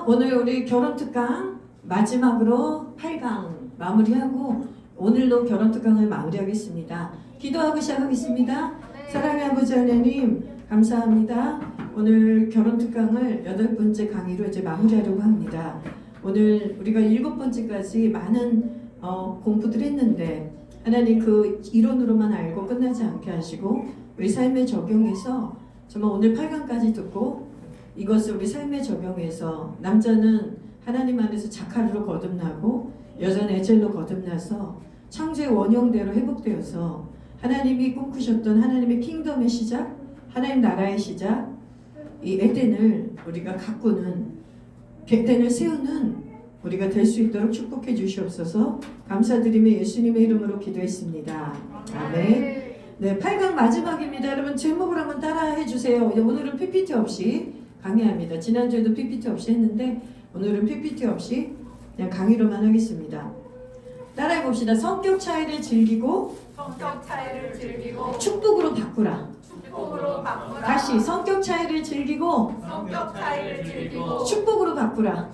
오늘 우리 결혼 특강 마지막으로 8강 마무리하고 오늘도 결혼 특강을 마무리하겠습니다. 기도하고 시작하겠습니다. 사랑의 아버지 하나님 감사합니다. 오늘 결혼 특강을 8번째 강의로 이제 마무리하려고 합니다. 오늘 우리가 7번째까지 많은 공부들 했는데 하나님 그 이론으로만 알고 끝나지 않게 하시고 우리 삶에 적용해서 정말 오늘 8강까지 듣고 이것을 우리 삶에 적용해서 남자는 하나님 안에서 자카르로 거듭나고 여자는 에젤로 거듭나서 창조의 원형대로 회복되어서 하나님이 꿈꾸셨던 하나님의 킹덤의 시작, 하나님 나라의 시작, 이 에덴을 우리가 가꾸는, 에덴을 세우는 우리가 될 수 있도록 축복해 주시옵소서. 감사드리며 예수님의 이름으로 기도했습니다. 아멘. 네, 8강 마지막입니다. 여러분 제목을 한번 따라해 주세요. 오늘은 PPT 없이 강의합니다. 지난주에도 PPT 없이 했는데 오늘은 PPT 없이 그냥 강의로만 하겠습니다. 따라해 봅시다. 성격 차이를 즐기고 축복으로 바꾸라. 다시 성격 차이를 즐기고 축복으로 바꾸라.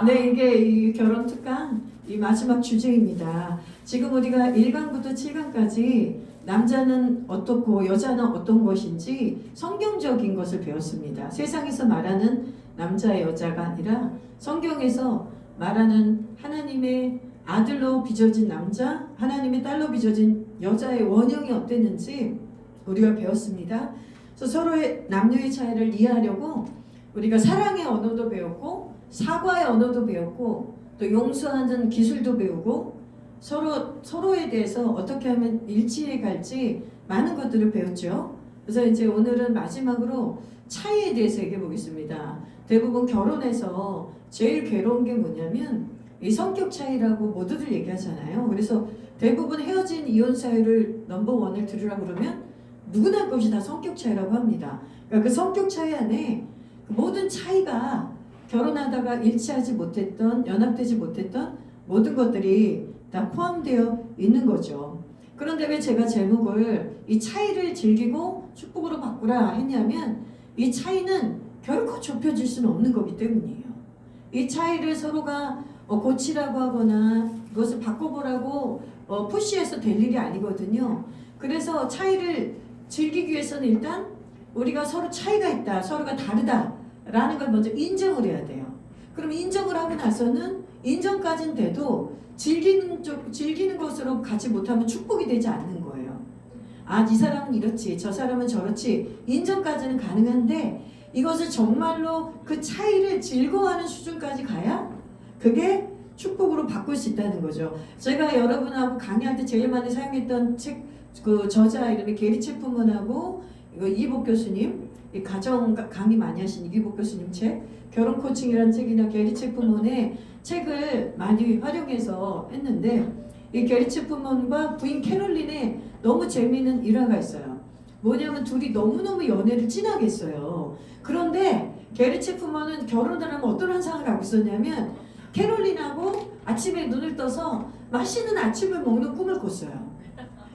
네, 이게 이 결혼 특강 이 마지막 주제입니다. 지금 우리가 1강부터 7강까지 남자는 어떻고 여자는 어떤 것인지 성경적인 것을 배웠습니다. 세상에서 말하는 남자 여자가 아니라 성경에서 말하는 하나님의 아들로 빚어진 남자, 하나님의 딸로 빚어진 여자의 원형이 어땠는지 우리가 배웠습니다. 그래서 서로의 남녀의 차이를 이해하려고 우리가 사랑의 언어도 배웠고 사과의 언어도 배웠고 또 용서하는 기술도 배우고 서로에 대해서 어떻게 하면 일치해 갈지 많은 것들을 배웠죠. 그래서 이제 오늘은 마지막으로 차이에 대해서 얘기해 보겠습니다. 대부분 결혼해서 제일 괴로운 게 뭐냐면 이 성격 차이라고 모두들 얘기하잖아요. 그래서 대부분 헤어진 이혼 사유를 넘버원을 들으라고 그러면 누구나 것이 다 성격 차이라고 합니다. 그러니까 그 성격 차이 안에 모든 차이가 결혼하다가 일치하지 못했던, 연합되지 못했던 모든 것들이 다 포함되어 있는 거죠. 그런데 왜 제가 제목을 이 차이를 즐기고 축복으로 바꾸라 했냐면 이 차이는 결코 좁혀질 수는 없는 거기 때문이에요. 이 차이를 서로가 고치라고 하거나 그것을 바꿔보라고 푸시해서 될 일이 아니거든요. 그래서 차이를 즐기기 위해서는 일단 우리가 서로 차이가 있다, 서로가 다르다라는 걸 먼저 인정을 해야 돼요. 그럼 인정을 하고 나서는 인정까지는 돼도 즐기는 것으로 가지 못하면 축복이 되지 않는 거예요. 아, 이 사람은 이렇지, 저 사람은 저렇지, 인정까지는 가능한데 이것을 정말로 그 차이를 즐거워하는 수준까지 가야 그게 축복으로 바꿀 수 있다는 거죠. 제가 여러분하고 강의할 때 제일 많이 사용했던 책, 그 저자 이름이 게리 체프먼하고 이기복 교수님, 이 가정 강의 많이 하신 이기복 교수님 책, 결혼 코칭이라는 책이나 게리 체프먼의 책을 많이 활용해서 했는데 이 게리 체프먼과 부인 캐롤린의 너무 재미있는 일화가 있어요. 뭐냐면 둘이 너무너무 연애를 진하게 했어요. 그런데 게리 체프먼은 결혼을 하면 어떤 환상을 갖고 있었냐면 캐롤린하고 아침에 눈을 떠서 맛있는 아침을 먹는 꿈을 꿨어요.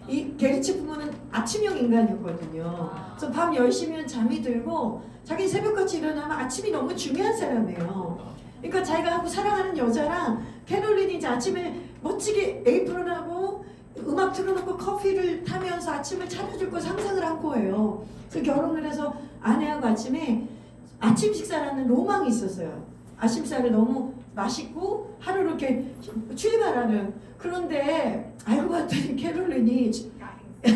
이 게리 체프먼은 아침형 인간이었거든요. 그래서 밤 10시면 잠이 들고 자기 새벽같이 일어나면 아침이 너무 중요한 사람이에요. 그러니까 자기가 하고 사랑하는 여자랑 캐롤린이 이제 아침에 멋지게 에이프런하고 음악 틀어놓고 커피를 타면서 아침을 차려줄 거 상상을 한 거예요. 그래서 결혼을 해서 아내하고 아침에 아침 식사라는 로망이 있었어요. 아침 식사를 너무 맛있고 하루를 이렇게 출발하는. 그런데 알고 봤더니 캐롤린이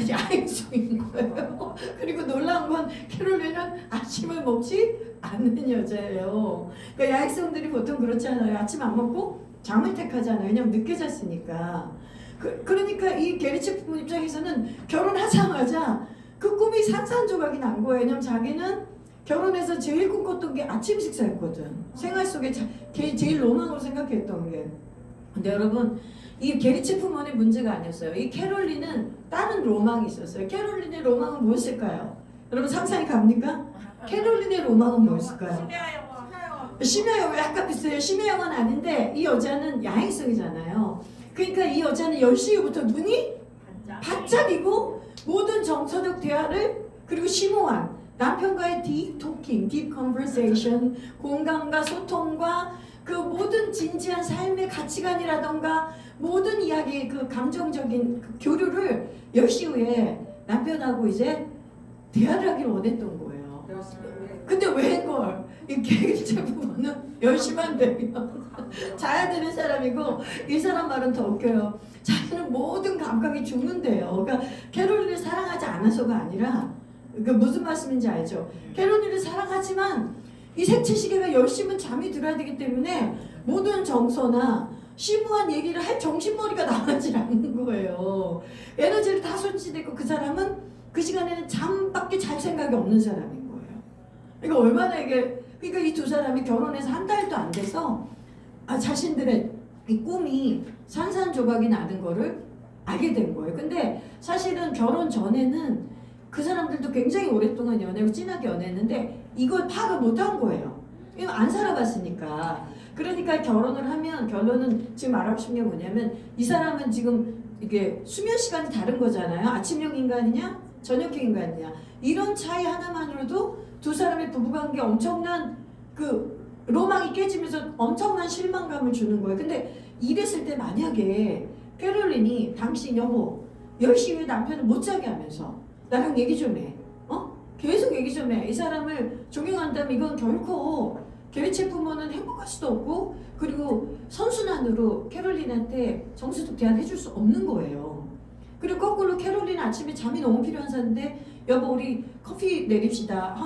야행성인 거예요. 그리고 놀라운 건 캐롤린은 아침을 먹지 않는 여자예요. 그러니까 야행성들이 보통 그렇잖아요. 아침 안 먹고 잠을 택하잖아요. 왜냐면 늦게 잤으니까. 그러니까 이 게리 체프먼 입장에서는 결혼하자마자 그 꿈이 산산조각이 난 거예요. 왜냐면 자기는 결혼해서 제일 꿈꿨던 게 아침 식사였거든. 생활 속에 제일 로망으로 생각했던 게. 근데 여러분 이 게리 체프먼의 문제가 아니었어요. 이 캐롤린은 다른 로망이 있었어요. 캐롤린의 로망은 무엇일까요? 여러분 상상이 갑니까? 캐롤린의 로망은 무엇일까요? 심야영화 약간 비슷해요. 심야영화는 아닌데 이 여자는 야행성이잖아요. 그러니까 이 여자는 10시 이후부터 눈이 반짝이고 모든 정서적 대화를 그리고 심오한 남편과의 딥 토킹, 딥 컨버세이션, 공감과 소통과 그 모든 진지한 삶의 가치관이라던가 모든 이야기, 그 감정적인 그 교류를 10시 후에 남편하고 이제 대화를 하기를 원했던 거예요. 근데 왜걸? 이 계획제 부분은 10시만 되면 자야 되는 사람이고, 이 사람 말은 더 웃겨요. 자기는 모든 감각이 죽는데요. 그러니까 캐롤린을 사랑하지 않아서가 아니라, 그 무슨 말씀인지 알죠? 캐롤린을 사랑하지만 이 생체 시계가 10시면 잠이 들어야 되기 때문에 모든 정서나 심오한 얘기를 할 정신머리가 나가질 않는 거예요. 에너지를 다 손질했고, 그 사람은 그 시간에는 잠밖에 잘 생각이 없는 사람인 거예요. 그러니까 얼마나 그러니까 이 두 사람이 결혼해서 한 달도 안 돼서 자신들의 이 꿈이 산산조각이 나는 거를 알게 된 거예요. 근데 사실은 결혼 전에는 그 사람들도 굉장히 오랫동안 연애하고 진하게 연애했는데 이걸 파악을 못한 거예요. 이거 안 살아봤으니까. 그러니까 결혼을 하면, 결론은 지금 말하고 싶은 게 뭐냐면, 이 사람은 지금 이게 수면 시간이 다른 거잖아요. 아침형 인간이냐 저녁형 인간이냐, 이런 차이 하나만으로도 두 사람의 부부관계 엄청난 그 로망이 깨지면서 엄청난 실망감을 주는 거예요. 근데 이랬을 때 만약에 캐롤린이 당신 여보 10시 후에 남편을 못 자게 하면서 나랑 얘기 좀 해. 계속 얘기 좀 해. 이 사람을 존경한다면 이건 결코 게리체 부모는 행복할 수도 없고, 그리고 선순환으로 캐롤린한테 정서적 대안해 줄 수 없는 거예요. 그리고 거꾸로 캐롤린 아침에 잠이 너무 필요한 사람인데 여보 우리 커피 내립시다.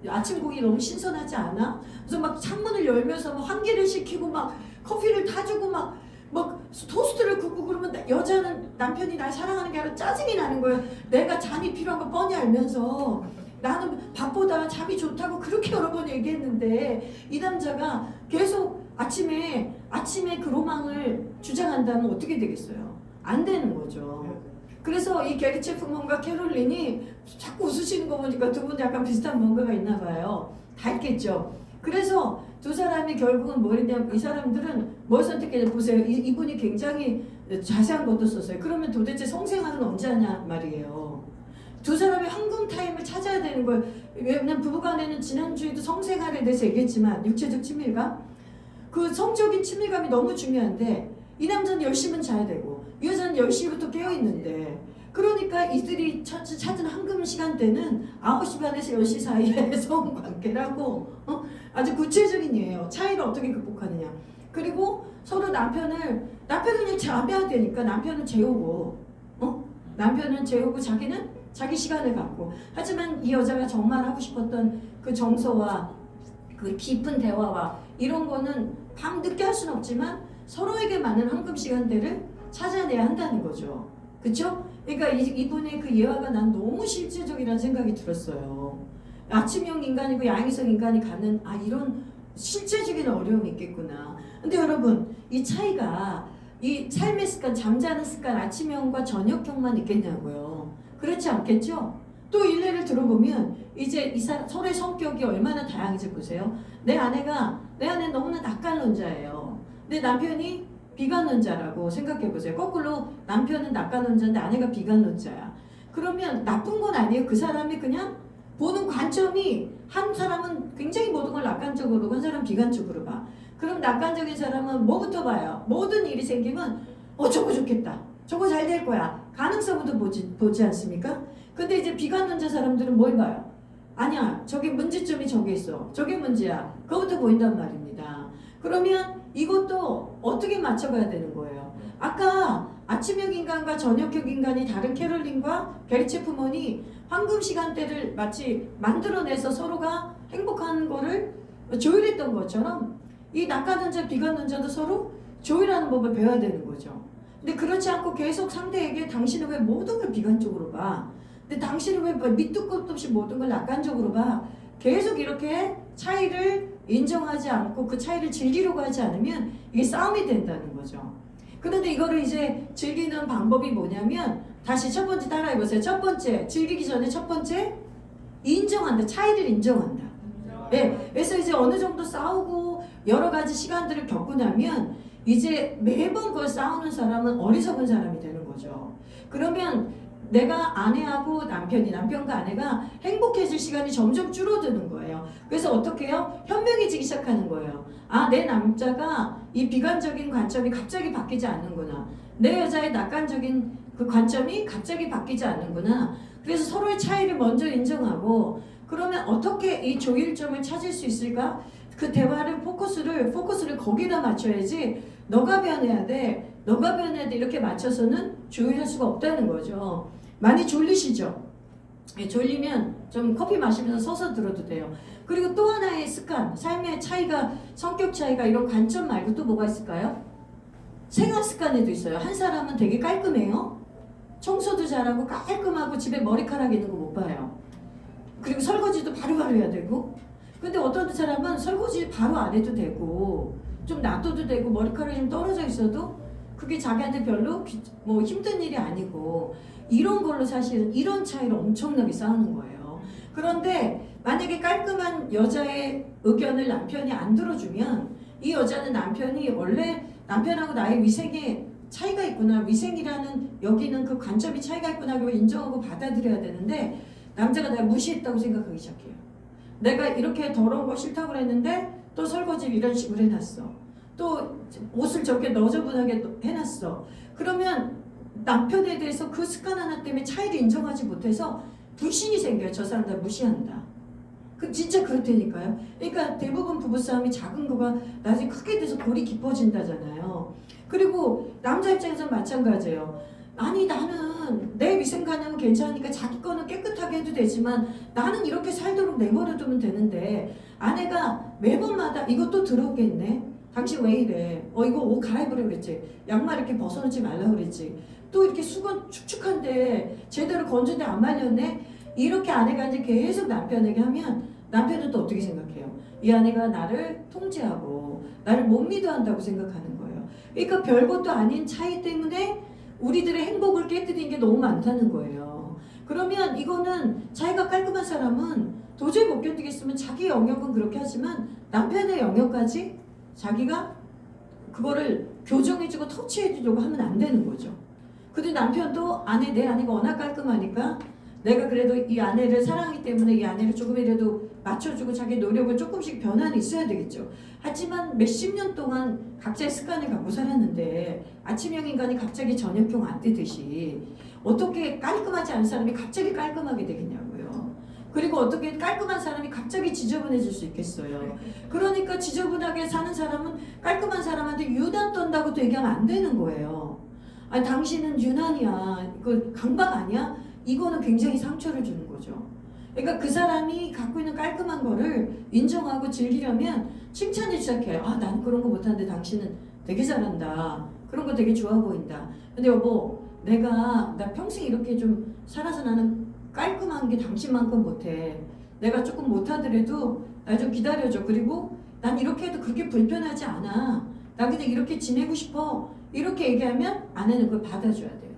아침 공기 너무 신선하지 않아? 그래서 막 창문을 열면서 막 환기를 시키고 막 커피를 타주고 막 토스트를 굽고 그러면 여자는 남편이 날 사랑하는 게 아니라 짜증이 나는 거예요. 내가 잠이 필요한 거 뻔히 알면서 나는 밥보다 잠이 좋다고 그렇게 여러 번 얘기했는데, 이 남자가 계속 아침에 그 로망을 주장한다면 어떻게 되겠어요? 안 되는 거죠. 그래서 이 게리체 부모과 캐롤린이 자꾸 웃으시는 거 보니까 두 분 약간 비슷한 뭔가가 있나 봐요. 다 있겠죠. 그래서 두 사람이 결국은 뭐랬냐면, 이 사람들은 뭘 선택했냐 보세요. 이분이 굉장히 자세한 것도 썼어요. 그러면 도대체 성생활은 언제 하냐 말이에요. 두 사람이 황금 타임을 찾아야 되는 거예요. 왜냐면 부부간에는 지난주에도 성생활에 대해서 얘기했지만 육체적 친밀감, 그 성적인 친밀감이 너무 중요한데, 이 남자는 10시면 자야 되고 이 여자는 10시부터 깨어있는데, 그러니까 이들이 찾은 황금 시간대는 9시 반에서 10시 사이에 성관계라고, 아주 구체적인 예예요. 차이를 어떻게 극복하느냐. 그리고 서로 남편은 그냥 자야 되니까 남편은 재우고, 남편은 재우고 자기는 자기 시간을 갖고. 하지만 이 여자가 정말 하고 싶었던 그 정서와 그 깊은 대화와 이런 거는 밤 늦게 할 수는 없지만 서로에게 맞는 황금 시간대를 찾아내야 한다는 거죠. 그쵸? 그러니까 이분의 그 예화가 난 너무 실제적이라는 생각이 들었어요. 아침형 인간이고 야행성 인간이 갖는 이런 실제적인 어려움이 있겠구나. 근데 여러분, 이 차이가 이 삶의 습관, 잠자는 습관, 아침형과 저녁형만 있겠냐고요. 그렇지 않겠죠? 또 일례를 들어보면 이제 이 사람 서로의 성격이 얼마나 다양한지 보세요. 내 아내는 너무나 낙관론자예요. 내 남편이 비관론자라고 생각해보세요. 거꾸로 남편은 낙관론자인데 아내가 비관론자야. 그러면 나쁜 건 아니에요. 그 사람이 그냥 보는 관점이, 한 사람은 굉장히 모든 걸 낙관적으로, 한 사람은 비관적으로 봐. 그럼 낙관적인 사람은 뭐부터 봐요? 모든 일이 생기면 저거 좋겠다, 저거 잘 될 거야, 가능성부터 보지 않습니까? 근데 이제 비관론자 사람들은 뭘 봐요? 아니야, 저게 문제점이 저게 있어, 저게 문제야, 그거부터 보인단 말입니다. 그러면 이것도 어떻게 맞춰가야 되는 거예요? 아까 아침형 인간과 저녁형 인간이 다른 캐롤린과 게리체 부모니 황금 시간대를 마치 만들어내서 서로가 행복한 거를 조율했던 것처럼, 이 낙관론자 비관론자도 서로 조율하는 법을 배워야 되는 거죠. 근데 그렇지 않고 계속 상대에게 당신은 왜 모든 걸 비관적으로 봐? 근데 당신은 왜 밑도 끝도 없이 모든 걸 낙관적으로 봐? 계속 이렇게 차이를 인정하지 않고 그 차이를 즐기려고 하지 않으면 이게 싸움이 된다는 거죠. 그런데 이거를 이제 즐기는 방법이 뭐냐면, 다시 첫 번째 따라해보세요. 첫 번째, 즐기기 전에 첫 번째, 인정한다. 차이를 인정한다. 네, 그래서 이제 어느 정도 싸우고 여러 가지 시간들을 겪고 나면 이제 매번 그걸 싸우는 사람은 어리석은 사람이 되는 거죠. 그러면 내가 아내하고 남편과 아내가 행복해질 시간이 점점 줄어드는 거예요. 그래서 어떻게 해요? 현명해지기 시작하는 거예요. 아, 내 남자가 이 비관적인 관점이 갑자기 바뀌지 않는구나. 내 여자의 낙관적인 그 관점이 갑자기 바뀌지 않는구나. 그래서 서로의 차이를 먼저 인정하고, 그러면 어떻게 이 조일점을 찾을 수 있을까? 그 대화를 포커스를 거기다 맞춰야지. 너가 변해야 돼 이렇게 맞춰서는 조율할 수가 없다는 거죠. 많이 졸리시죠? 예, 졸리면 좀 커피 마시면서 서서 들어도 돼요. 그리고 또 하나의 습관, 삶의 차이가, 성격 차이가, 이런 관점 말고 또 뭐가 있을까요? 생활 습관에도 있어요. 한 사람은 되게 깔끔해요. 청소도 잘하고 깔끔하고 집에 머리카락 있는 거 못 봐요. 그리고 설거지도 바로바로 해야 되고. 근데 어떤 사람은 설거지 바로 안 해도 되고 좀 놔둬도 되고 머리카락이 좀 떨어져 있어도 그게 자기한테 별로 뭐 힘든 일이 아니고, 이런 걸로 사실은 이런 차이를 엄청나게 싸우는 거예요. 그런데 만약에 깔끔한 여자의 의견을 남편이 안 들어주면, 이 여자는 남편이 원래 남편하고 나의 위생에 차이가 있구나, 위생이라는 여기는 그 관점이 차이가 있구나, 그걸 인정하고 받아들여야 되는데, 남자가 내가 무시했다고 생각하기 시작해요. 내가 이렇게 더러운 거 싫다고 그랬는데 또 설거지를 이런 식으로 해놨어. 또 옷을 저렇게 너저분하게 해놨어. 그러면 남편에 대해서 그 습관 하나 때문에 차이를 인정하지 못해서 불신이 생겨요. 저 사람 나 무시한다. 그 진짜 그렇다니까요. 그러니까 대부분 부부싸움이 작은 거가 나중에 크게 돼서 골이 깊어진다잖아요. 그리고 남자 입장에서는 마찬가지예요. 아니, 나는 내 위생관념은 괜찮으니까 자기 거는 깨끗하게 해도 되지만 나는 이렇게 살도록 내버려두면 되는데, 아내가 매번마다 이것도 들어오겠네. 당신 왜 이래? 이거 옷 갈아입으라고 그랬지. 양말 이렇게 벗어놓지 말라고 그랬지. 또 이렇게 수건 축축한데 제대로 건조대 안 말렸네? 이렇게 아내가 이제 계속 남편에게 하면, 남편은 또 어떻게 생각해요? 이 아내가 나를 통제하고 나를 못 믿어한다고 생각하는 거예요. 그러니까 별것도 아닌 차이 때문에 우리들의 행복을 깨뜨리는 게 너무 많다는 거예요. 그러면 이거는, 자기가 깔끔한 사람은 도저히 못 견디겠으면 자기 영역은 그렇게 하지만 남편의 영역까지 자기가 그거를 교정해주고 터치해주려고 하면 안 되는 거죠. 근데 남편도 내 아내가 워낙 깔끔하니까 내가 그래도 이 아내를 사랑하기 때문에 이 아내를 조금이라도 맞춰주고 자기 노력을 조금씩 변화는 있어야 되겠죠. 하지만 몇십 년 동안 각자의 습관을 갖고 살았는데 아침형 인간이 갑자기 저녁형 안 뜨듯이 어떻게 깔끔하지 않은 사람이 갑자기 깔끔하게 되겠냐고요. 그리고 어떻게 깔끔한 사람이 갑자기 지저분해질 수 있겠어요. 그러니까 지저분하게 사는 사람은 깔끔한 사람한테 유난 떤다고 얘기하면 안 되는 거예요. 아니, 당신은 유난이야, 이거 강박 아니야? 이거는 굉장히 상처를 주는 거죠. 그러니까 그 사람이 갖고 있는 깔끔한 거를 인정하고 즐기려면 칭찬을 시작해요. 아, 난 그런 거 못하는데 당신은 되게 잘한다. 그런 거 되게 좋아 보인다. 근데 여보, 나 평생 이렇게 좀 살아서 나는 깔끔한 게 당신만큼 못해. 내가 조금 못하더라도 나 좀 기다려줘. 그리고 난 이렇게 해도 그렇게 불편하지 않아. 나 그냥 이렇게 지내고 싶어. 이렇게 얘기하면 아내는 그걸 받아줘야 돼요.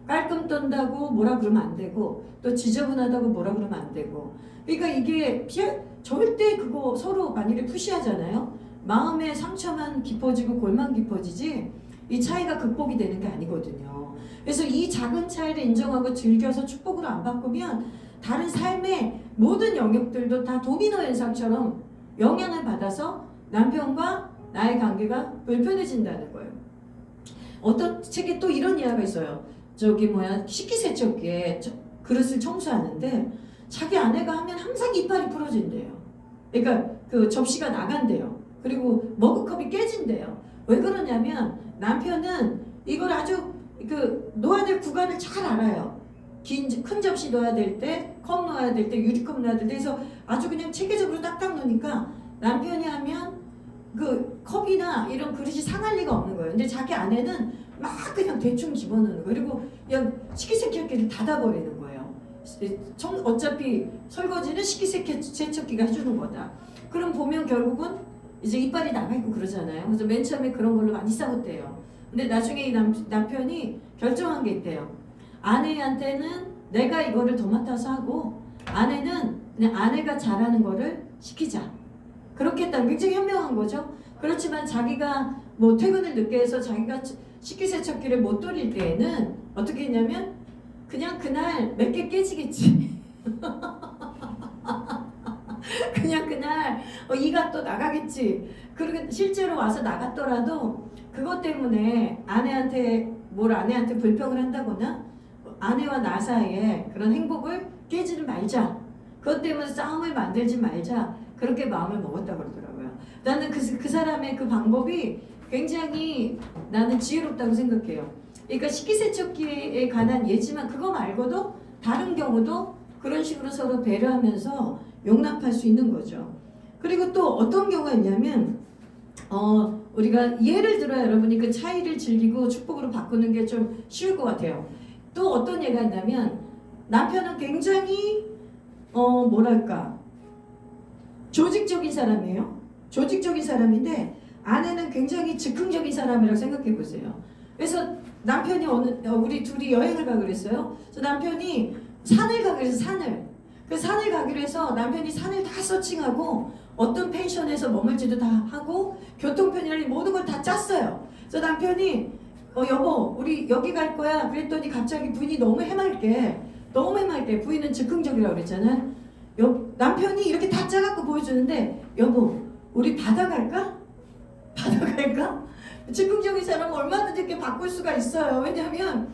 깔끔 떤다고 뭐라 그러면 안 되고, 또 지저분하다고 뭐라 그러면 안 되고. 그러니까 이게 절대 그거 서로 만일에 푸시하잖아요. 마음의 상처만 깊어지고 골만 깊어지지 이 차이가 극복이 되는 게 아니거든요. 그래서 이 작은 차이를 인정하고 즐겨서 축복으로 안 바꾸면 다른 삶의 모든 영역들도 다 도미노 현상처럼 영향을 받아서 남편과 나의 관계가 불편해진다는 거예요. 어떤 책에 또 이런 이야기가 있어요. 식기세척기에 그릇을 청소하는데 자기 아내가 하면 항상 이빨이 부러진대요. 그러니까 그 접시가 나간대요. 그리고 머그컵이 깨진대요. 왜 그러냐면 남편은 이걸 아주 놓아야 될 구간을 잘 알아요. 큰 접시 넣어야 될 때, 컵 넣어야 될 때, 유리컵 넣어야 될 때 해서 아주 그냥 체계적으로 딱딱 놓으니까 남편이 하면 그 컵이나 이런 그릇이 상할 리가 없는 거예요. 근데 자기 아내는 막 그냥 대충 집어넣는 거예요. 그리고 그냥 식기세척기를 닫아버리는 거예요. 어차피 설거지는 식기세척기가 해주는 거다. 그럼 보면 결국은 이제 이빨이 나가있고 그러잖아요. 그래서 맨 처음에 그런 걸로 많이 싸웠대요. 근데 나중에 이 남편이 결정한 게 있대요. 아내한테는 내가 이거를 도맡아서 하고, 아내는 그냥 아내가 잘하는 거를 시키자. 그렇게 했다는 굉장히 현명한 거죠. 그렇지만 자기가 퇴근을 늦게 해서 자기가 식기세척기를 못 돌릴 때에는 어떻게 했냐면 그냥 그날 몇 개 깨지겠지. 그냥 그날 이가 또 나가겠지. 그리고 실제로 와서 나갔더라도 그것 때문에 아내한테 불평을 한다거나 아내와 나 사이에 그런 행복을 깨지는 말자. 그것 때문에 싸움을 만들지 말자. 그렇게 마음을 먹었다고 그러더라고요. 나는 그 사람의 그 방법이 굉장히 나는 지혜롭다고 생각해요. 그러니까 식기세척기에 관한 예지만 그거 말고도 다른 경우도 그런 식으로 서로 배려하면서 용납할 수 있는 거죠. 그리고 또 어떤 경우가 있냐면 우리가 예를 들어 여러분이 그 차이를 즐기고 축복으로 바꾸는 게 좀 쉬울 것 같아요. 또 어떤 예가 있냐면 남편은 굉장히 뭐랄까 조직적인 사람이에요. 조직적인 사람인데 아내는 굉장히 즉흥적인 사람이라고 생각해 보세요. 그래서 남편이 우리 둘이 여행을 가기로 했어요. 그래서 남편이 산을 가기로 해서 산을 가기로 해서 남편이 산을 다 서칭하고 어떤 펜션에서 머물지도 다 하고 교통편이라니 모든 걸 다 짰어요. 그래서 남편이 여보 우리 여기 갈 거야 그랬더니 갑자기 부인이 너무 해맑게 부인은 즉흥적이라고 그랬잖아요. 남편이 이렇게 다 짜갖고 보여주는데 여보 우리 바다 갈까? 즉흥적인 사람은 얼마든지 이렇게 바꿀 수가 있어요. 왜냐하면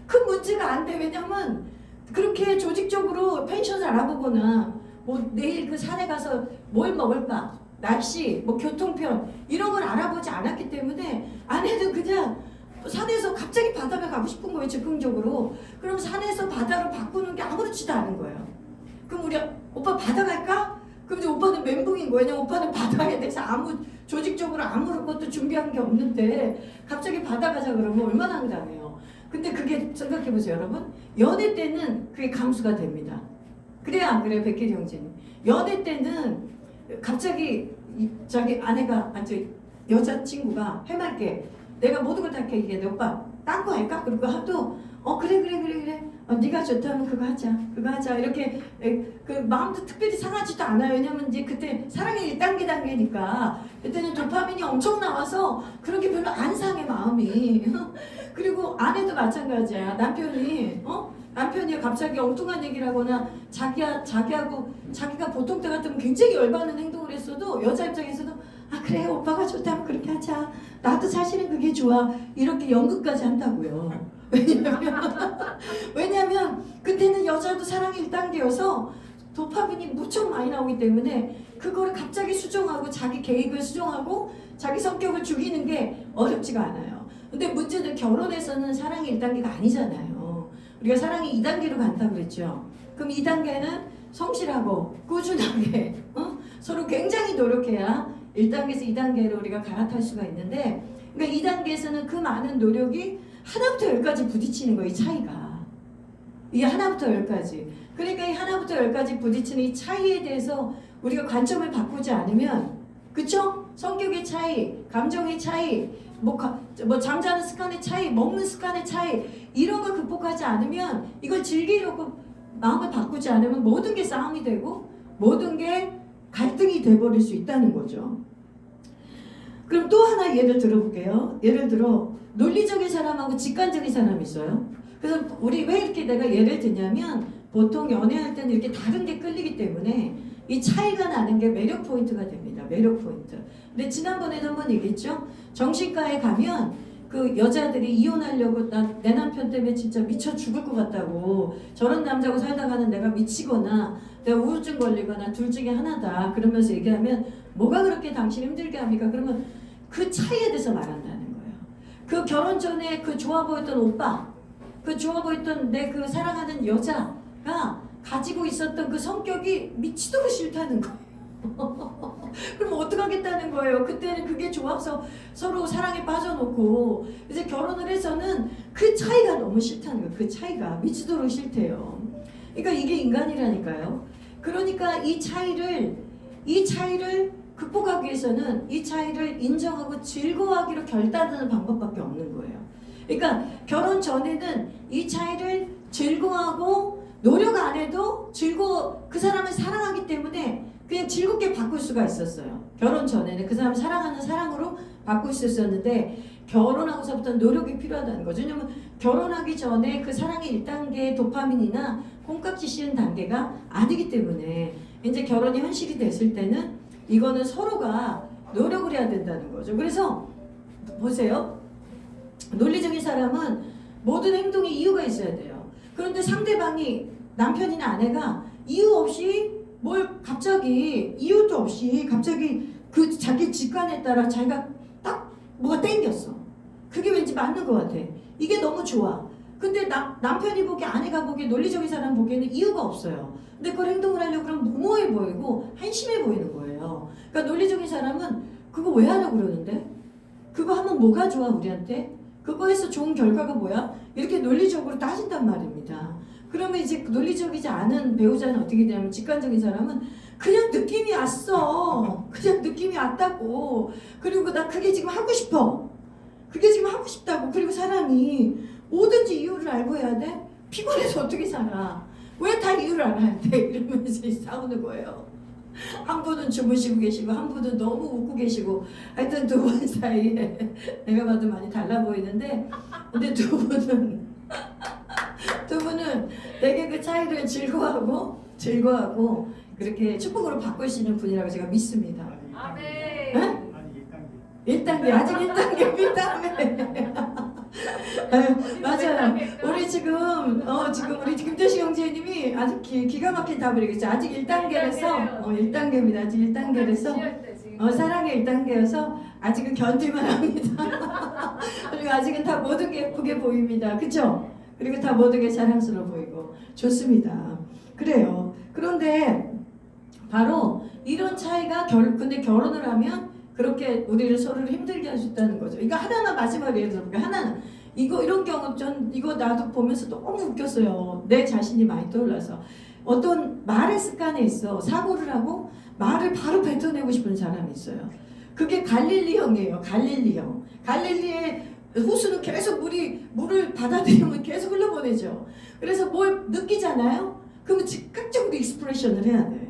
큰 문제가 안 돼. 왜냐하면 그렇게 조직적으로 펜션을 알아보거나 뭐 내일 그 산에 가서 뭘 먹을까 날씨 뭐 교통편 이런 걸 알아보지 않았기 때문에 아내는 그냥 산에서 갑자기 바다가 가고 싶은 거예요. 즉흥적으로. 그럼 산에서 바다로 바꾸는 게 아무렇지도 않은 거예요. 그럼 우리 오빠 바다 갈까? 그럼 이제 오빠는 멘붕인 거예요. 왜냐면 오빠는 바다에 대해서 조직적으로 아무것도 준비한 게 없는데 갑자기 바다 가자 그러면 얼마나 황당해요. 근데 그게 생각해보세요 여러분. 연애 때는 그게 감수가 됩니다. 그래요 안 그래요 백혜리 형제님? 연애 때는 갑자기 자기 아내가 여자친구가 해맑게 내가 모든 걸 다 이렇게 얘기해. 오빠 딴 거 할까? 그리고 하도 그래 네가 좋다면 그거 하자 이렇게 그 마음도 특별히 상하지도 않아요. 왜냐면 이제 그때 사랑의 1단계니까 그때는 도파민이 엄청 나와서 그렇게 별로 안 상해 마음이. 그리고 아내도 마찬가지야. 남편이 갑자기 엉뚱한 얘기를 하거나 자기가 보통 때 같으면 굉장히 열받는 행동을 했어도 여자 입장에서도 그래 오빠가 좋다면 그렇게 하자. 나도 사실은 그게 좋아. 이렇게 연극까지 한다고요. 왜냐면 그때는 여자도 사랑의 1단계여서 도파민이 무척 많이 나오기 때문에 그거를 갑자기 수정하고 자기 계획을 수정하고 자기 성격을 죽이는 게 어렵지가 않아요. 근데 문제는 결혼에서는 사랑의 1단계가 아니잖아요. 우리가 사랑의 2단계로 간다고 그랬죠. 그럼 2단계는 성실하고 꾸준하게 서로 굉장히 노력해야 1단계에서 2단계로 우리가 갈아탈 수가 있는데 그러니까 2단계에서는 그 많은 노력이 하나부터 열까지 부딪히는 거예요. 이 차이가. 이게 하나부터 열까지. 그러니까 이 하나부터 열까지 부딪히는 이 차이에 대해서 우리가 관점을 바꾸지 않으면 그쵸? 성격의 차이, 감정의 차이, 뭐 잠자는 습관의 차이, 먹는 습관의 차이 이런 걸 극복하지 않으면 이걸 즐기려고 마음을 바꾸지 않으면 모든 게 싸움이 되고 모든 게 갈등이 돼버릴 수 있다는 거죠. 그럼 또 하나 예를 들어볼게요. 예를 들어 논리적인 사람하고 직관적인 사람이 있어요. 그래서 우리 왜 이렇게 내가 예를 들냐면 보통 연애할 때는 이렇게 다른 게 끌리기 때문에 이 차이가 나는 게 매력 포인트가 됩니다. 매력 포인트. 근데 지난번에도 한번 얘기했죠. 정신과에 가면 그 여자들이 이혼하려고 내 남편 때문에 진짜 미쳐 죽을 것 같다고 저런 남자하고 살다가는 내가 미치거나 내가 우울증 걸리거나 둘 중에 하나다 그러면서 얘기하면 뭐가 그렇게 당신 힘들게 합니까? 그러면 그 차이에 대해서 말한다는 거예요. 그 결혼 전에 그 좋아 보였던 오빠 그 좋아 보였던 내 그 사랑하는 여자가 가지고 있었던 그 성격이 미치도록 싫다는 거예요. 그럼 어떡하겠다는 거예요. 그때는 그게 좋아서 서로 사랑에 빠져놓고 이제 결혼을 해서는 그 차이가 너무 싫다는 거예요. 그 차이가 미치도록 싫대요. 그러니까 이게 인간이라니까요. 그러니까 이 차이를 극복하기 위해서는 이 차이를 인정하고 즐거워하기로 결단하는 방법밖에 없는 거예요. 그러니까 결혼 전에는 이 차이를 즐거워하고 노력 안 해도 그 사람을 사랑하기 때문에 그냥 즐겁게 바꿀 수가 있었어요. 결혼 전에는 그 사람을 사랑하는 사랑으로 바꿀 수 있었는데 결혼하고서부터는 노력이 필요하다는 거죠. 왜냐면 결혼하기 전에 그 사랑의 1단계 도파민이나 콩깍지 씌운 단계가 아니기 때문에 이제 결혼이 현실이 됐을 때는 이거는 서로가 노력을 해야 된다는 거죠. 그래서 보세요. 논리적인 사람은 모든 행동에 이유가 있어야 돼요. 그런데 상대방이 남편이나 아내가 이유 없이 뭘 갑자기 이유도 없이 갑자기 그 자기 직관에 따라 자기가 딱 뭐가 땡겼어. 그게 왠지 맞는 것 같아. 이게 너무 좋아. 근데 남편이 보기에 아내가 보기에 논리적인 사람 보기에는 이유가 없어요. 근데 그걸 행동을 하려고 그러면 무모해 보이고 한심해 보이는 거예요. 그러니까 논리적인 사람은 그거 왜 하려고 그러는데? 그거 하면 뭐가 좋아 우리한테? 그거에서 좋은 결과가 뭐야? 이렇게 논리적으로 따진단 말입니다. 그러면 이제 논리적이지 않은 배우자는 어떻게 되냐면 직관적인 사람은 그냥 느낌이 왔어. 그냥 느낌이 왔다고. 그리고 나 그게 지금 하고 싶어. 그게 지금 하고 싶다고. 그리고 사람이 뭐든지 이유를 알고 해야 돼? 피곤해서 어떻게 살아? 왜 다 이유를 알아야 돼? 이러면서 싸우는 거예요. 한 분은 주무시고 계시고 한 분은 너무 웃고 계시고 하여튼 두 분 사이에 내가 봐도 많이 달라 보이는데 근데 두 분은 되게 그 차이를 즐거워하고 그렇게 축복으로 바꿀 수 있는 분이라고 제가 믿습니다. 아멘. 네? 1단계 아직 1단계 밑단계 맞아요. 우리 지금 우리 김태식 형제님이 아주 기가 막힌 답을 얘기했죠. 아직 1단계라서 1단계입니다. 아직 1단계라서 사랑의 1단계여서 아직은 견딜만 합니다. 그리고 아직은 다 모든 게 예쁘게 보입니다. 그쵸? 그리고 다 모든 게 자랑스러워 보이고 좋습니다. 그래요. 그런데 바로 이런 차이가 근데 결혼을 하면 그렇게 우리를 서로를 힘들게 할 수 있다는 거죠. 이거 하나만 마지막으로 예를 들어볼게요. 하나는 이런 경우 이거 나도 보면서 너무 웃겼어요. 내 자신이 많이 떠올라서 어떤 말의 습관에 있어 사고를 하고 말을 바로 뱉어내고 싶은 사람이 있어요. 그게 갈릴리 형이에요. 갈릴리 형. 갈릴리의 호수는 계속 물을 받아들이면 계속 흘러보내죠. 그래서 뭘 느끼잖아요. 그러면 즉각적으로 익스프레션을 해야 돼.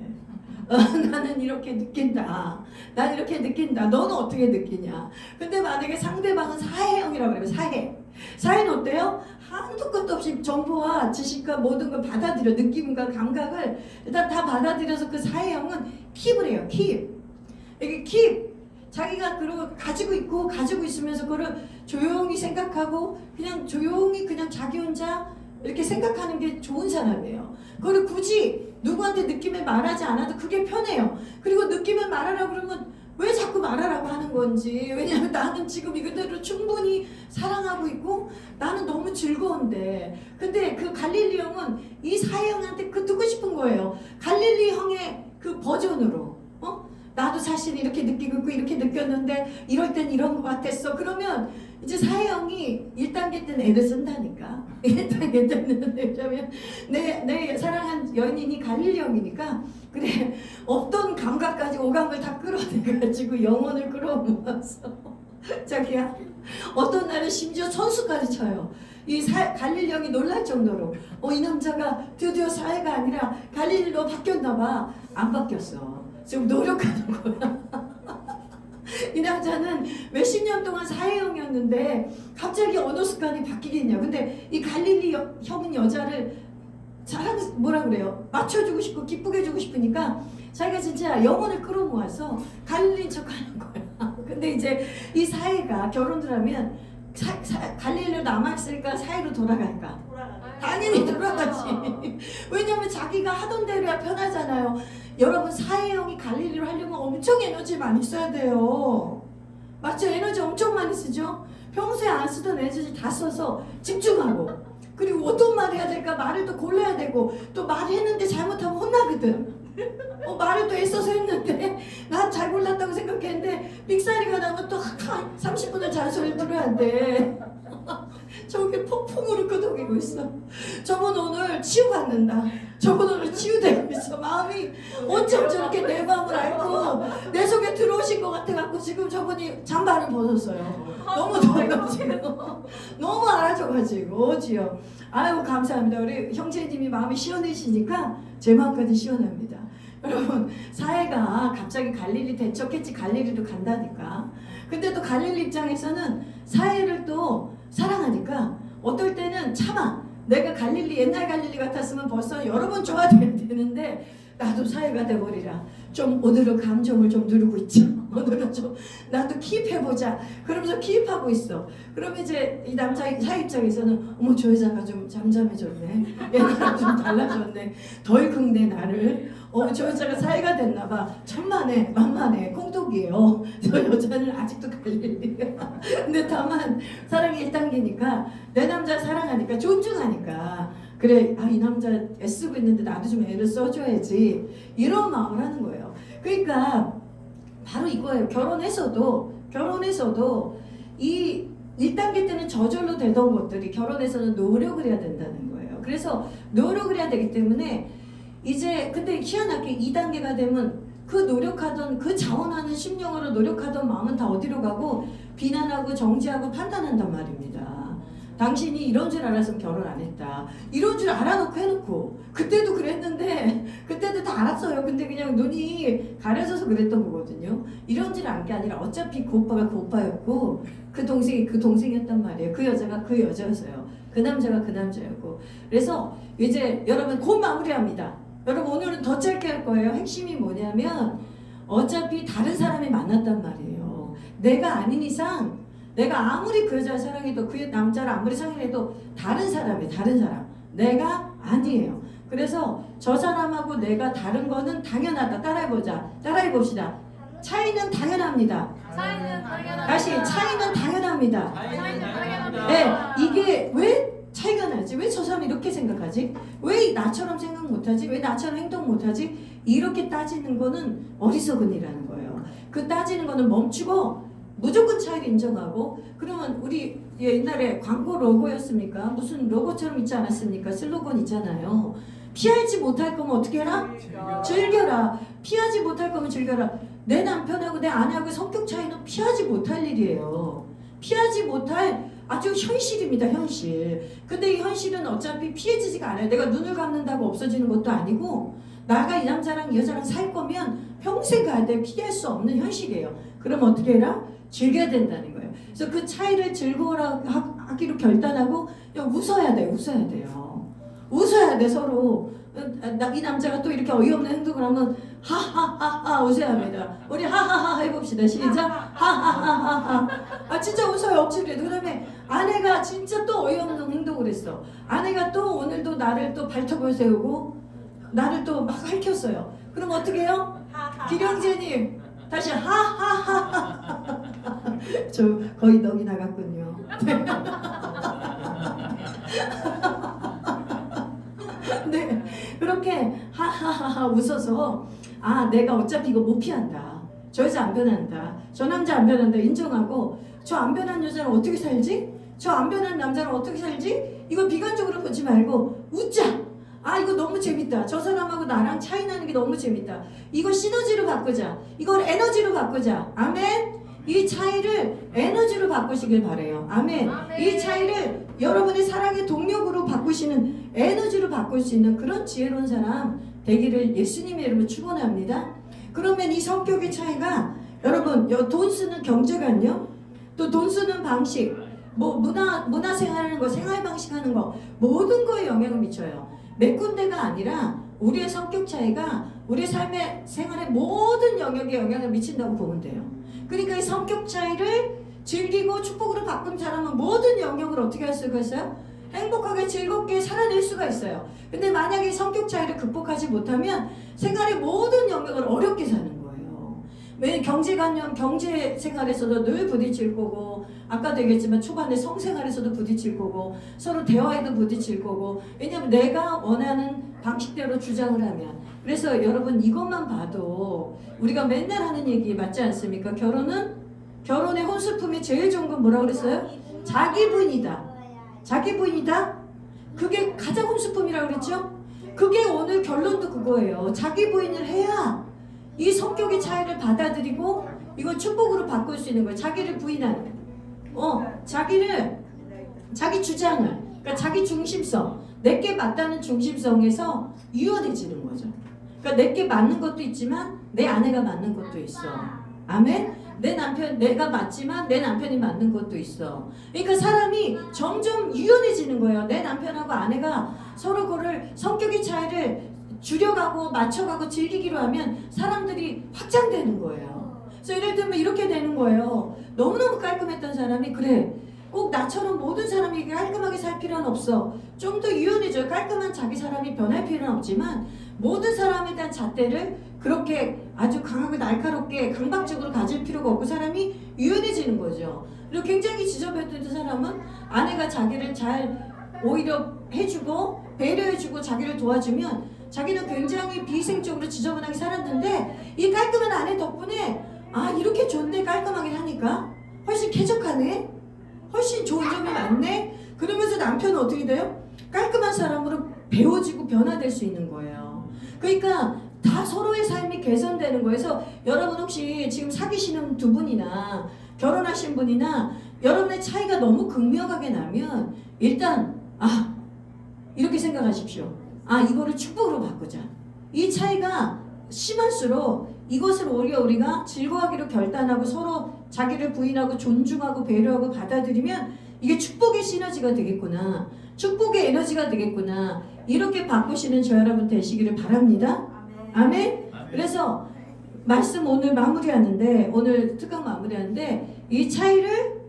나는 이렇게 느낀다. 난 이렇게 느낀다. 너는 어떻게 느끼냐? 근데 만약에 상대방은 사회형이라고 그래요. 사회는 어때요? 한도 끝도 없이 정보와 지식과 모든 걸 받아들여. 느낌과 감각을 일단 다 받아들여서 그 사회형은 킵을 해요. 이게 킵. 자기가 그리고 가지고 있으면서 그거를 조용히 생각하고 그냥 조용히 그냥 자기 혼자 이렇게 생각하는 게 좋은 사람이에요. 그걸 굳이 누구한테 느낌을 말하지 않아도 그게 편해요. 그리고 느낌을 말하라고 그러면 왜 자꾸 말하라고 하는 건지. 왜냐하면 나는 지금 이그대로 충분히 사랑하고 있고 나는 너무 즐거운데. 근데 그 갈릴리 형은 이 사형한테 그 듣고 싶은 거예요. 갈릴리 형의 그 버전으로. 나도 사실 이렇게 느끼고 있고 이렇게 느꼈는데 이럴 땐 이런 것 같았어. 그러면 이제 사형이 1단계 때는 애를 쓴다니까. 1단계 때는 왜냐면 내 사랑한 연인이 갈릴리 형이니까 그래 어떤 감각까지 오감을 다 끌어내가지고 영혼을 끌어모아서 자기야 어떤 날은 심지어 선수까지 쳐요. 갈릴리 형이 놀랄 정도로 이 남자가 드디어 사회가 아니라 갈릴리로 바뀌었나 봐. 안 바뀌었어. 지금 노력하는 거야. 이 남자는 몇십 년 동안 사회형이었는데 갑자기 언어 습관이 바뀌겠냐. 근데 이 갈릴리 형은 여자를 뭐라 그래요? 맞춰주고 싶고 기쁘게 해주고 싶으니까 자기가 진짜 영혼을 끌어모아서 갈릴리인 척하는 거야. 근데 이제 이 사회가 결혼을 하면 갈릴리로 남아있을까 사회로 돌아갈까? 당연히 돌아가지. 왜냐면 자기가 하던 대로 해야 편하잖아요. 여러분 사회형이 갈릴리로 하려면 엄청 에너지 많이 써야 돼요. 맞죠? 에너지 엄청 많이 쓰죠? 평소에 안 쓰던 에너지 다 써서 집중하고 그리고 어떤 말 해야 될까 말을 또 골라야 되고 또 말했는데 잘못하면 혼나거든. 말을 또 애써서 했는데 난 잘 골랐다고 생각했는데 삑사리가 나면 또 30분을 잔소리를 들어야 돼. 저게 폭풍으로 끄덕이고 있어. 저분 오늘 치유받는다. 저분 오늘 치유되고 있어. 마음이 어쩜 저렇게 내 마음을 알고 내 속에 들어오신 것 같아갖고 지금 저분이 잠바를 벗었어요. 너무 더워가지고 너무 알아줘가지고 지요. 아유 감사합니다. 우리 형제님이 마음이 시원해지니까 제 마음까지 시원합니다. 여러분 사회가 갑자기 갈릴리 대척했지 갈릴리로 간다니까. 근데 또 갈릴리 입장에서는 사회를 또 사랑하니까 어떨 때는 참아. 내가 갈릴리 옛날 갈릴리 같았으면 벌써 여러 번 좋아야 되는데 나도 사회가 돼버리라. 좀 오늘은 감정을 좀 누르고 있죠. 오늘은 좀 나도 키입해보자. 그러면서 키입하고 있어. 그러면 이제 이 남자 사회 입장에서는 어머 저 여자가 좀 잠잠해졌네. 얘가 좀 달라졌네. 덜 긁네 나를. 저 여자가 사회가 됐나봐. 천만에 만만해 콩독이에요. 저 여자는 아직도 갈릴리야. 근데 다만 사랑이 1단계니까 내 남자 사랑하니까 존중하니까 그래 이 남자 애쓰고 있는데 나도 좀 애를 써줘야지 이런 마음을 하는 거예요. 그러니까 바로 이거예요. 결혼해서도 이 1단계 때는 저절로 되던 것들이 결혼해서는 노력을 해야 된다는 거예요. 그래서 노력을 해야 되기 때문에 이제 근데 희한하게 2단계가 되면 그 노력하던 그 자원하는 심령으로 노력하던 마음은 다 어디로 가고 비난하고 정죄하고 판단한단 말입니다. 당신이 이런 줄 알았으면 결혼 안 했다. 이런 줄 알아놓고 해놓고 그때도 그랬는데 그때도 다 알았어요. 근데 그냥 눈이 가려져서 그랬던 거거든요. 이런 줄 안 게 아니라 어차피 그 오빠가 그 오빠였고 그 동생이 그 동생이었단 말이에요. 그 여자가 그 여자였어요. 그 남자가 그 남자였고. 그래서 이제 여러분 곧 마무리합니다. 여러분 오늘은 더 짧게 할 거예요. 핵심이 뭐냐면 어차피 다른 사람이 만났단 말이에요. 내가 아닌 이상 내가 아무리 그 여자를 사랑해도 그 남자를 아무리 사랑해도 다른 사람이에요. 다른 사람. 내가 아니에요. 그래서 저 사람하고 내가 다른 거는 당연하다. 따라해봅시다. 차이는 당연합니다. 다시 차이는 당연합니다. 네, 이게 왜 차이가 나지? 왜 저 사람이 이렇게 생각하지? 왜 나처럼 생각 못하지? 왜 나처럼 행동 못하지? 이렇게 따지는 거는 어리석은 일이라는 거예요. 그 따지는 거는 멈추고 무조건 차이를 인정하고 그러면 우리 옛날에 광고 로고였습니까? 무슨 로고처럼 있지 않았습니까? 슬로건 있잖아요. 피하지 못할 거면 어떻게 해라? 즐겨라. 피하지 못할 거면 즐겨라. 내 남편하고 내 아내하고 성격 차이는 피하지 못할 일이에요. 피하지 못할 아주 현실입니다. 현실. 근데 이 현실은 어차피 피해지지가 않아요. 내가 눈을 감는다고 없어지는 것도 아니고 나가 이 남자랑 이 여자랑 살 거면 평생 가야 돼. 피할 수 없는 현실이에요. 그럼 어떻게 해라? 즐겨야 된다는 거예요. 그래서 그 차이를 즐거워라 하기로 결단하고 웃어야 돼요. 웃어야 돼 서로. 이 남자가 또 이렇게 어이없는 행동을 하면 하하하하 웃어야 합니다. 우리 하하하 해봅시다. 시작. 하하하하. 진짜 웃어요. 억지로 해도. 그다음에 아내가 진짜 또 어이없는 행동을 했어. 아내가 또 오늘도 나를 또 발톱을 세우고 나를 또 막 핥혔어요. 그럼 어떻게 해요? 기령제님 다시 하하하하. 저 거의 넋이 나갔군요. 네, 그렇게 하하하하 웃어서 내가 어차피 이거 못 피한다. 저 여자 안 변한다. 저 남자 안 변한다. 인정하고 저 안 변한 여자는 어떻게 살지? 저 안 변한 남자는 어떻게 살지? 이거 비관적으로 보지 말고 웃자. 이거 너무 재밌다. 저 사람하고 나랑 차이 나는 게 너무 재밌다. 이거 시너지로 바꾸자. 이걸 에너지로 바꾸자. 아멘. 이 차이를 에너지로 바꾸시길 바래요. 아멘. 이 차이를 여러분의 사랑의 동력으로 바꾸시는 에너지로 바꿀 수 있는 그런 지혜로운 사람 되기를 예수님의 이름으로 축원합니다. 그러면 이 성격의 차이가 여러분 돈 쓰는 경제관요, 또 돈 쓰는 방식, 뭐 문화 생활하는 거, 생활 방식 하는 거 모든 거에 영향을 미쳐요. 몇 군데가 아니라 우리의 성격 차이가 우리 삶의 생활의 모든 영역에 영향을 미친다고 보면 돼요. 그러니까 이 성격 차이를 즐기고 축복으로 바꾼 사람은 모든 영역을 어떻게 할 수가 있어요? 행복하게 즐겁게 살아낼 수가 있어요. 근데 만약에 성격 차이를 극복하지 못하면 생활의 모든 영역을 어렵게 사는 거예요. 왜 경제관념, 경제 생활에서도 늘 부딪힐 거고, 아까도 얘기했지만 초반에 성생활에서도 부딪힐 거고, 서로 대화에도 부딪힐 거고, 왜냐면 내가 원하는 방식대로 주장을 하면. 그래서 여러분 이것만 봐도 우리가 맨날 하는 얘기 맞지 않습니까? 결혼의 혼수품이 제일 좋은 건 뭐라고 그랬어요? 자기 부인이다. 자기 부인이다? 그게 가장 혼수품이라고 그랬죠? 그게 오늘 결론도 그거예요. 자기 부인을 해야 이 성격의 차이를 받아들이고 이걸 축복으로 바꿀 수 있는 거예요. 자기를 부인하는 자기 주장을, 그러니까 자기 중심성, 내게 맞다는 중심성에서 유연해지는 거죠. 그러니까 내게 맞는 것도 있지만 내 아내가 맞는 것도 있어. 아멘? 내 남편, 내가 맞지만 내 남편이 맞는 것도 있어. 그러니까 사람이 점점 유연해지는 거예요. 내 남편하고 아내가 서로 그를 성격의 차이를 줄여가고 맞춰가고 즐기기로 하면 사람들이 확장되는 거예요. 그래서 예를 들면 이렇게 되는 거예요. 너무너무 깔끔했던 사람이 그래, 꼭 나처럼 모든 사람이 깔끔하게 살 필요는 없어. 좀 더 유연해져요. 깔끔한 자기 사람이 변할 필요는 없지만 모든 사람에 대한 잣대를 그렇게 아주 강하고 날카롭게 강박적으로 가질 필요가 없고 사람이 유연해지는 거죠. 그리고 굉장히 지저분했던 사람은 아내가 자기를 잘 오히려 해주고 배려해주고 자기를 도와주면 자기는 굉장히 비위생적으로 지저분하게 살았는데 이 깔끔한 아내 덕분에 아 이렇게 좋은데 깔끔하게 하니까 훨씬 쾌적하네, 훨씬 좋은 점이 많네. 그러면서 남편은 어떻게 돼요? 깔끔한 사람으로 배워지고 변화될 수 있는 거예요. 그러니까 다 서로의 삶이 개선되는 거예요. 그래서 여러분 혹시 지금 사귀시는 두 분이나 결혼하신 분이나 여러분의 차이가 너무 극명하게 나면 일단 이렇게 생각하십시오. 이거를 축복으로 바꾸자. 이 차이가 심할수록 이것을 오히려 우리가 즐거워하기로 결단하고 서로 자기를 부인하고 존중하고 배려하고 받아들이면 이게 축복의 시너지가 되겠구나, 축복의 에너지가 되겠구나, 이렇게 바꾸시는 저 여러분 되시기를 바랍니다. 아멘. 그래서 말씀 오늘 마무리하는데, 오늘 특강 마무리하는데 이 차이를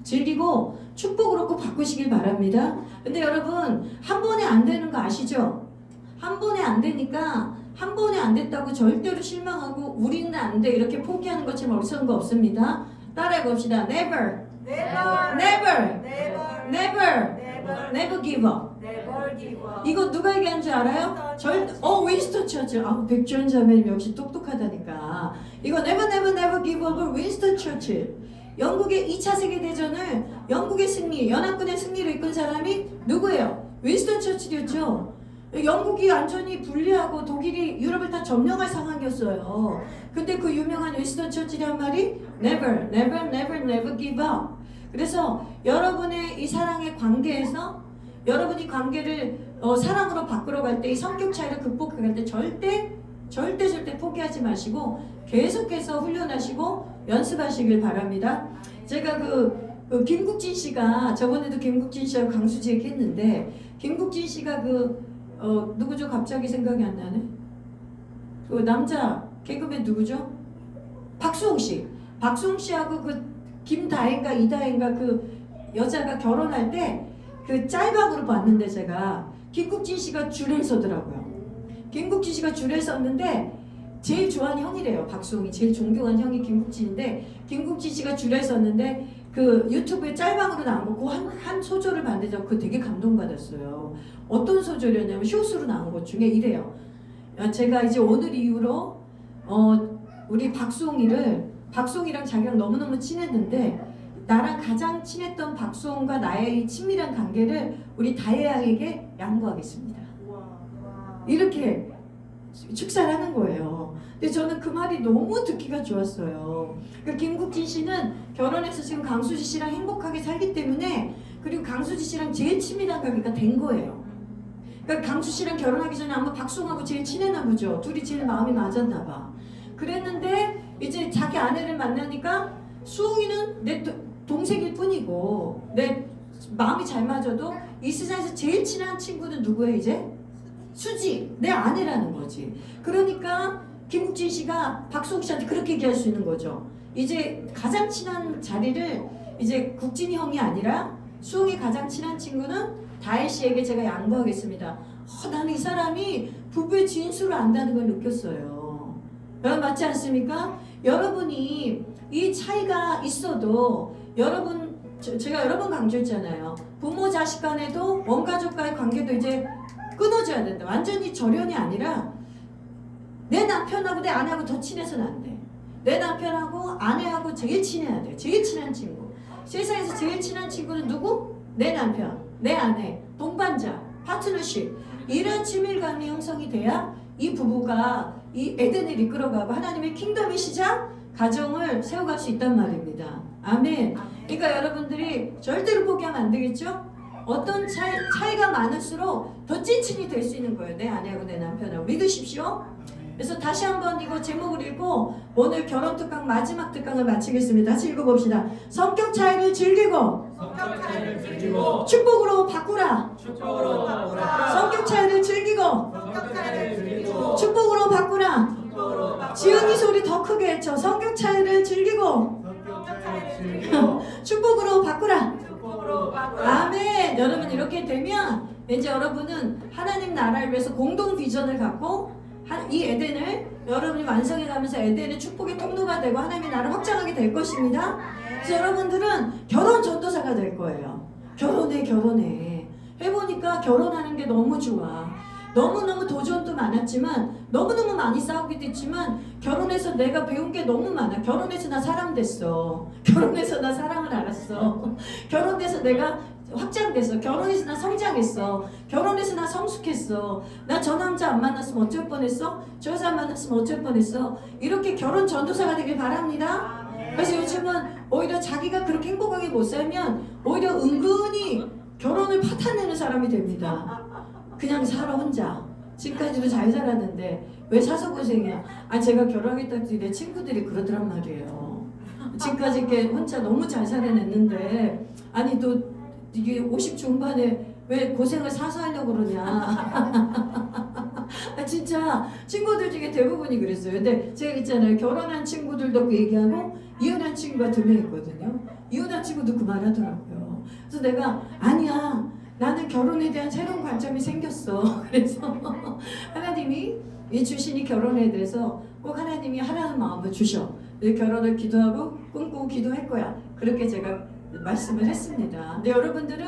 즐기고 축복으로 꼭 바꾸시길 바랍니다. 근데 여러분 한 번에 안 되는 거 아시죠? 한 번에 안 되니까 한 번에 안 됐다고 절대로 실망하고 우리는 안 돼 이렇게 포기하는 것처럼 어리석은 거 없습니다. 따라해 봅시다. Never, Never, never, never, never, never, never give up. never give up. 이거 누가 얘기한 줄 알아요? 윈스턴 처칠. 백주현 자매님 역시 똑똑하다니까. 이거 never, never, never give up을 윈스턴 처칠. 영국의 2차 세계대전을 영국의 승리, 연합군의 승리를 이끈 사람이 누구예요? 윈스턴 처칠이었죠. 영국이 완전히 분리하고 독일이 유럽을 다 점령할 상황이었어요. 근데 그 유명한 윈스턴 처칠이 한 말이 never, never, never, never give up. 그래서 여러분의 이 사랑의 관계에서 여러분이 관계를 사랑으로 바꾸러 갈 때 이 성격 차이를 극복할 때 절대 포기하지 마시고 계속해서 훈련하시고 연습하시길 바랍니다. 제가 그 김국진 씨가 저번에도 김국진 씨하고 강수지 얘기했는데 김국진 씨가 누구죠? 갑자기 생각이 안 나네. 그 남자 개그맨 누구죠? 박수홍 씨. 박수홍 씨하고 그 김다혜인가 이다혜인가 그 여자가 결혼할 때 그 짤방으로 봤는데 제가 김국진 씨가 줄에 서더라고요. 김국진 씨가 줄에 섰는데 제일 좋아하는 형이래요. 박수홍이 제일 존경하는 형이 김국진인데 김국진 씨가 줄에 섰는데 그 유튜브에 짤방으로 나온 거 한 소절을 봤는데 저 그거 되게 감동받았어요. 어떤 소절이었냐면 쇼스로 나온 것 중에 이래요. 제가 이제 오늘 이후로 우리 박수홍이랑 자기랑 너무너무 친했는데 나랑 가장 친했던 박수홍과 나의 친밀한 관계를 우리 다혜 양에게 양보하겠습니다. 이렇게 축사를 하는 거예요. 근데 저는 그 말이 너무 듣기가 좋았어요. 그러니까 김국진 씨는 결혼해서 지금 강수지 씨랑 행복하게 살기 때문에, 그리고 강수지 씨랑 제일 친밀한 관계가 된 거예요. 그러니까 강수 씨랑 결혼하기 전에 아마 박수홍하고 제일 친했나 보죠. 둘이 제일 마음이 맞았나 봐. 그랬는데 이제 자기 아내를 만나니까 수홍이는 내 동생일 뿐이고 내 마음이 잘 맞아도 이 세상에서 제일 친한 친구는 누구예요 이제? 수지, 내 아내라는 거지. 그러니까 김국진 씨가 박수홍 씨한테 그렇게 얘기할 수 있는 거죠. 이제 가장 친한 자리를 이제 국진이 형이 아니라 수홍이 가장 친한 친구는 다혜 씨에게 제가 양보하겠습니다. 나는 이 사람이 부부의 진수를 안다는 걸 느꼈어요. 여러분 맞지 않습니까? 여러분이 이 차이가 있어도 제가 여러 번 강조했잖아요. 부모 자식 간에도 원가족과의 관계도 이제 끊어져야 된다. 완전히 절연이 아니라 내 남편하고 내 아내하고 더 친해서는 안 돼. 내 남편하고 아내하고 제일 친해야 돼. 제일 친한 친구. 세상에서 제일 친한 친구는 누구? 내 남편, 내 아내, 동반자, 파트너십. 이런 친밀감이 형성이 돼야 이 부부가 이 에덴을 이끌어가고 하나님의 킹덤의 시작, 가정을 세워갈 수 있단 말입니다. 아멘. 그러니까 여러분들이 절대로 포기하면 안 되겠죠? 어떤 차이가 많을수록 더 찐친이 될 수 있는 거예요. 내 아내하고 내 남편하고. 믿으십시오. 그래서 다시 한번 이거 제목을 읽고 오늘 결혼 특강 마지막 특강을 마치겠습니다. 다시 읽어봅시다. 성격 차이를 즐기고 성격 차이를 즐기고 축복으로 바꾸라. 축복으로 바꾸라. 성격 차이를 즐기고 성격 차이를 즐기고 축복으로 바꾸라. 축복으로 바꾸라. 지은이 소리 더 크게 해쳐. 성격 차이를 즐기고 성격 차이를 즐기고 축복으로 바꾸라. 축복으로 바꾸라. 아멘. 여러분 이렇게 되면 이제 여러분은 하나님 나라를 위해서 공동 비전을 갖고 이 에덴을 여러분이 완성해 가면서 에덴의 축복의 통로가 되고 하나님의 나라를 확장하게 될 것입니다. 그래서 여러분들은 결혼 전도사가 될 거예요. 결혼해. 해보니까 결혼하는 게 너무 좋아. 너무너무 도전도 많았지만 너무너무 많이 싸우기도 했지만 결혼해서 내가 배운 게 너무 많아. 결혼해서 나 사람 됐어. 결혼해서 나 사랑을 알았어. 결혼해서 내가 확장됐어. 결혼해서 나 성장했어. 결혼해서 나 성숙했어. 나 저 남자 안 만났으면 어쩔 뻔했어? 저 여자 안 만났으면 어쩔 뻔했어? 이렇게 결혼 전도사가 되길 바랍니다. 그래서 요즘은 오히려 자기가 그렇게 행복하게 못 살면 오히려 은근히 결혼을 파탄내는 사람이 됩니다. 그냥 살아 혼자. 지금까지도 잘 살았는데 왜 사서 고생이야? 제가 결혼하겠다고 내 친구들이 그러더란 말이에요. 지금까지 이렇게 혼자 너무 잘 살아냈는데 아니 또 이게 50 중반에 왜 고생을 사서 하려고 그러냐. 진짜 친구들 중에 대부분이 그랬어요. 근데 제가 있잖아요. 결혼한 친구들도 그 얘기하고 이혼한 친구가 2명 있거든요. 이혼한 친구도 그 말 하더라고요. 그래서 내가 아니야. 나는 결혼에 대한 새로운 관점이 생겼어. 그래서 하나님이 주시니 결혼에 대해서 꼭 하나님이 하라는 마음을 주셔. 결혼을 기도하고 꿈꾸고 기도할 거야. 그렇게 제가 말씀을 했습니다. 근데 여러분들은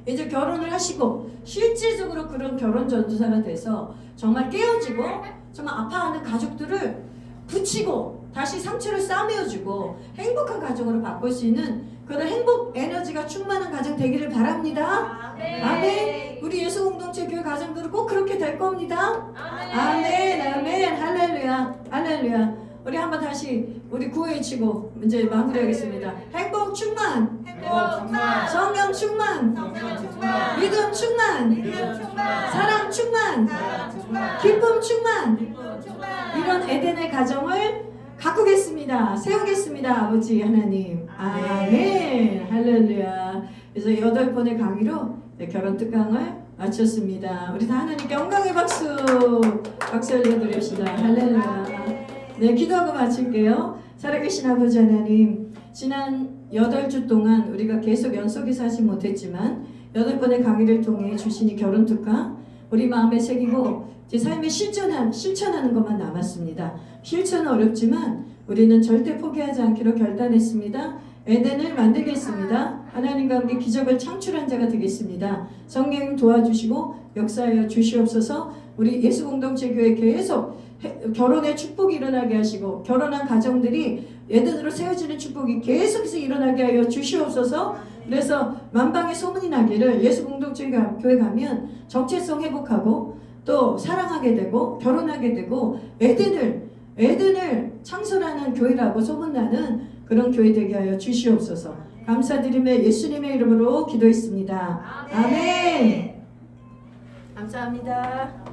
이제 결혼을 하시고 실질적으로 그런 결혼 전도사가 돼서 정말 깨어지고 정말 아파하는 가족들을 붙이고 다시 상처를 싸매어주고 행복한 가정으로 바꿀 수 있는 그런 행복 에너지가 충만한 가정 되기를 바랍니다. 아멘. 우리 예수 공동체 교회 가정들은 꼭 그렇게 될 겁니다. 아멘. 아멘. 할렐루야. 할렐루야. 우리 한번 다시 우리 구호해치고 이제 마무리하겠습니다. 행복 충만, 행복 충만. 성령 충만, 성령 충만. 믿음 충만, 믿음 충만. 사랑 충만, 사랑 충만. 기쁨 충만. 기쁨 충만. 이런 에덴의 가정을 가꾸겠습니다. 세우겠습니다. 아버지 하나님. 아멘. 할렐루야. 그래서 8번의 강의로 결혼 특강을 마쳤습니다. 우리 다 하나님께 영광의 박수 올려드립시다. 할렐루야. 네, 기도하고 마칠게요. 살아계신 아버지 하나님, 지난 8주 동안 우리가 계속 연속해서 하지 못했지만 8번의 강의를 통해 주시니 결혼 특강 우리 마음에 새기고 제 삶에 실천하는 것만 남았습니다. 실천은 어렵지만 우리는 절대 포기하지 않기로 결단했습니다. 에덴을 만들겠습니다. 하나님과 함께 기적을 창출한 자가 되겠습니다. 성령 도와주시고 역사하여 주시옵소서. 우리 예수 공동체 교회 계속 결혼의 축복이 일어나게 하시고 결혼한 가정들이 에덴으로 세워지는 축복이 계속해서 일어나게 하여 주시옵소서. 그래서 만방에 소문이 나기를 예수 공동체 교회 가면 정체성 회복하고 또 사랑하게 되고 결혼하게 되고 에덴을 창설하는 교회라고 소문나는 그런 교회 되게 하여 주시옵소서. 감사드리며 예수님의 이름으로 기도했습니다. 아멘. 감사합니다.